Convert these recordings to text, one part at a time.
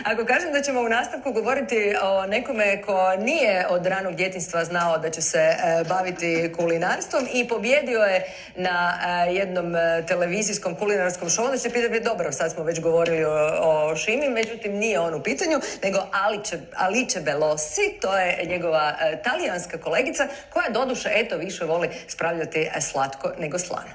Ako kažem da ćemo u nastavku govoriti o nekome ko nije od ranog djetinjstva znao da će se baviti kulinarstvom i pobjedio je na jednom televizijskom kulinarskom šovu, da će pitati, dobro, sad smo već govorili o Šimi, međutim nije on u pitanju, nego Alice Belosi, to je njegova talijanska kolegica, koja doduše, eto, više voli spravljati slatko nego slano.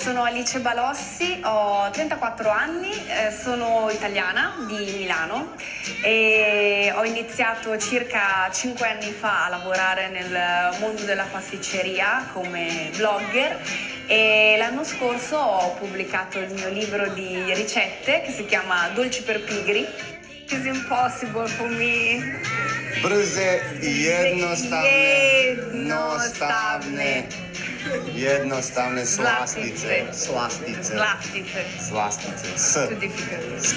Sono Alice Balossi, ho 34 anni, sono italiana di Milano e ho iniziato circa 5 anni fa a lavorare nel mondo della pasticceria come blogger e l'anno scorso ho pubblicato il mio libro di ricette che si chiama Dolci per pigri. It's impossible for me. Brze i jednostavne slastice. Too difficult.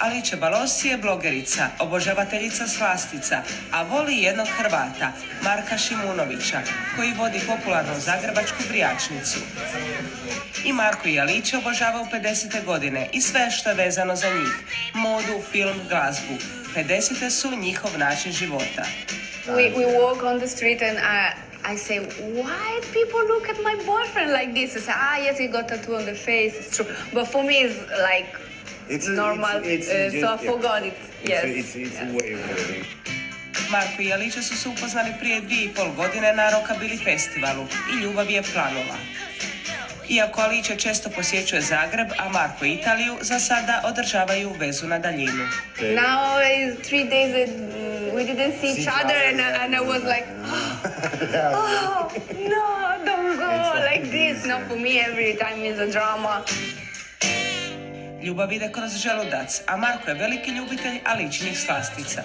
Alice Balossi je blogerica, obožavateljica slastica, a voli jednog Hrvata, Marka Šimunovića, koji vodi popularnu zagrebačku brijačnicu. I Marko i Alice obožavaju 50. godine i sve što je vezano za njih. Modu, film, glazbu. 50. su njihov način života. We walk on the street and I say, why people look at my boyfriend like this? I say, yes, he got tattoo on the face, it's true. But for me, it's like normal, so I forgot it. Yes. It's way more. Marko i Alice su se upoznali prije 2,5 godine na Rockabilly festivalu i ljubav je planula. Iako Alice često posjećuje Zagreb, a Marko Italiju, za sada održavaju vezu na daljinu. Now is 3 days that we didn't see each other and I was like, oh, no, don't go like this. No, for me every time is a drama. Ljubav ide kroz želudac, a Marko je veliki ljubitelj Aličinih slastica.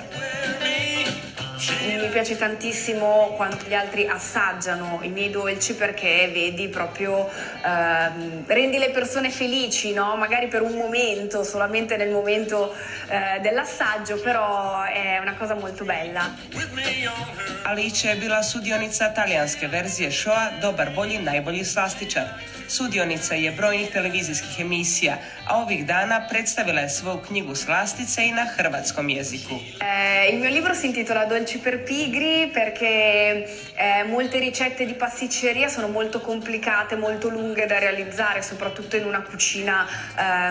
Mi piace tantissimo quando gli altri assaggiano i miei dolci perché vedi proprio rendi le persone felici, no? Magari per un momento, solamente nel momento dell'assaggio, però è una cosa molto bella. Alice je bila sudionica talijanske verzije šoa Dobar, bolji, najbolji slastičar. Sudionica je brojnih televizijskih emisija, a ovih dana predstavila je svoju knjigu slastice i na hrvatskom jeziku. Il mio libro si intitola Dolci per pigri perché molte ricette di pasticceria sono molto complicate, molto lunghe da realizzare, soprattutto in una cucina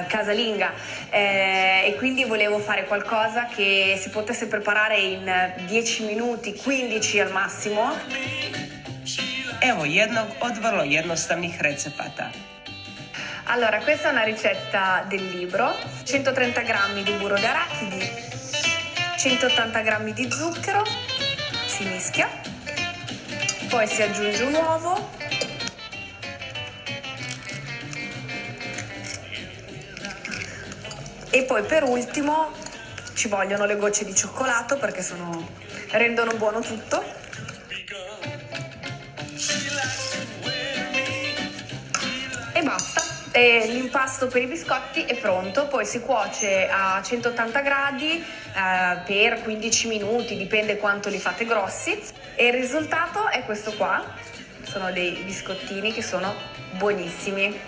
casalinga e quindi volevo fare qualcosa che si potesse preparare in 10 minuti, 15 al massimo. Evo jednog od vrlo jednostavnih recepata. Allora, questa è una ricetta del libro: 130 grammi di burro d'arachidi, 180 grammi di zucchero, si mischia, poi si aggiunge un uovo, e poi per ultimo ci vogliono le gocce di cioccolato perché rendono buono tutto. E basta. E l'impasto per i biscotti è pronto, poi si cuoce a 180 gradi per 15 minuti, dipende quanto li fate grossi, e il risultato è questo qua. Sono dei biscottini che sono buonissimi.